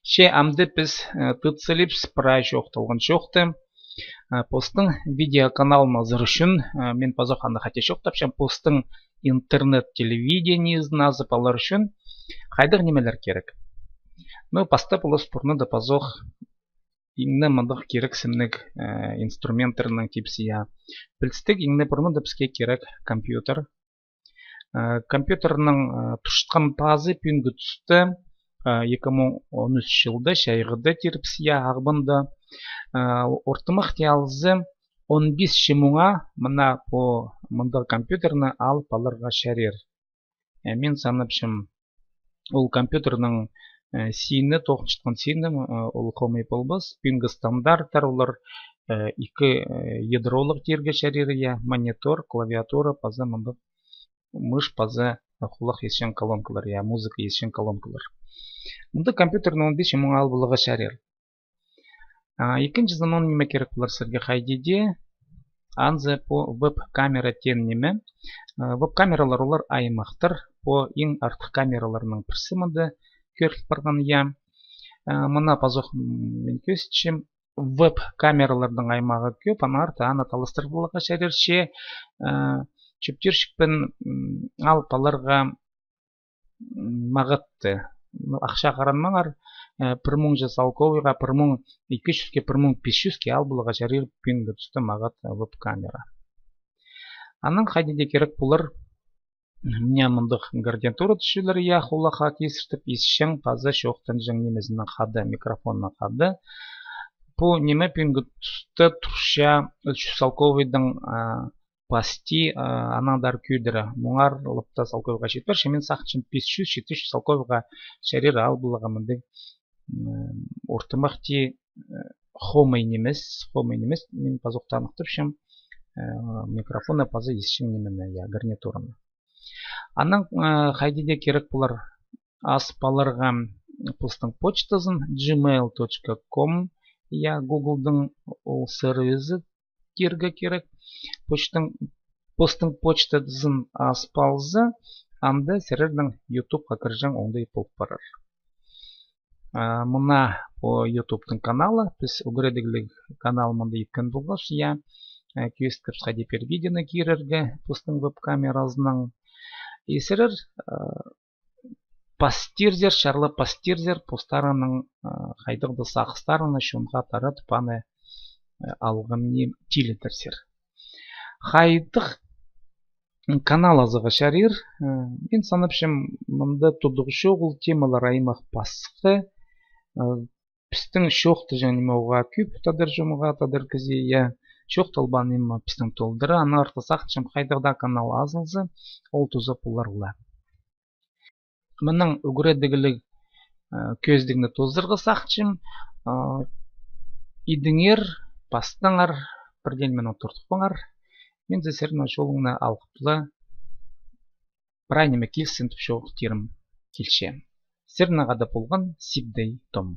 Ше амды біз тұтсылып спрай жоқтылғын жоқты. Постың видеоканал мазыр үшін мен пазоқанды қате жоқтапшам постың интернет телевидение назып алар үшін қайдық немелер керек. Ну, пастап ұлы спорны да пазоқ иңні мындық керек сімнік инструменттерінің типсия. Білістік иңні бұрны да бізге керек компьютер. Компьютерінің тұшытқан тазы пүнгі түсті 2013 жылда шайғыда терпсия ағбында ортымық тиялызы 15 шымуңа мұна по мұнда компьютерні алып алырға шәрер. Мен санапшым ол компьютерінің сиіні тоқыншытқан сиіні ол қомай болбас. Пүнгі стандарттар олар 2 ядролық терге шәрері, монитор, клавиатура, паза мұнда мыш, паза құлақ есен колонкалар, музыка есен колонкалар. Мұнда компьютерні 15 шымуңа алып алырға шәрер. Екінші заман неме керек бұлар сірге қайдеде анзы по веб-камера тен неме. Веб-камералар олар аймақтыр. По ең артық камераларының бірсімінді көріп барған Мұна пазоқ мен көстішім веб-камералардың аймағы көп. Ана арты ана талыстыр болыға шәрерше чөптершікпен алып алырға мағытты. Ақша қаранмаңар 1000 жасалковыға 1200-ке 1500-ке ал бұлыға жарыр пүнгі түсті мағат веб-камера. Аның қайдеде керек бұлар мне мұндық гарнитура түшілер қолаға кесіртіп есшен паза шоқтан жың немезінің қады, микрофонның қады. Бұл неме пүнгі түсті тұрша 300 салковыйдың пасти анадар күйдірі. Мұңар лыпта салковыға жетпер. Шемен сақчын 500-700 салковыға шәрер ал бұлыға мұнды ортымақ те хомай немес. Мен пазоқтанықтыр шым микрофона паза есшін немені гарнитураны. Аның қайдеде керек бұлар аспаларға постың почтасын gmail.com Google'дың ол сервизі керге керек. Постың почтасын аспалзы анда серердің YouTube-ға кіржен ондай болып барар. Мұна по YouTube-тың каналы, біз ұгыредігілік канал мұнда еткен болғаш, көст кіршқа депер видеоны керерге постың веб-камеразының. Есерер пастирзер, шарлы пастирзер постарының қайдығды сақыстарыны шонға тары тұпаны алғымне телетірсер. Қайдық канал азығы шарир. Мен санапшым мұнда тұдығы шоғыл темалар аймақ пасқы. Пістің шоқты жәнеме оға көп тадыр жұмыға тадыр кізе шоқты албанымы пістің толдыры. Аны арты сақчым қайдығда канал азылзы ол тұзы бұларғыла. Мұның үгіредігілік көздігіні тоздырғы сақчым идіңер, пастыңар, бірден мен отырдық бұңар. Мен зесерін жолыңына алғыплы бір айнеме келсін түп жоғы терім келше. Серін ағада болған сипдей том.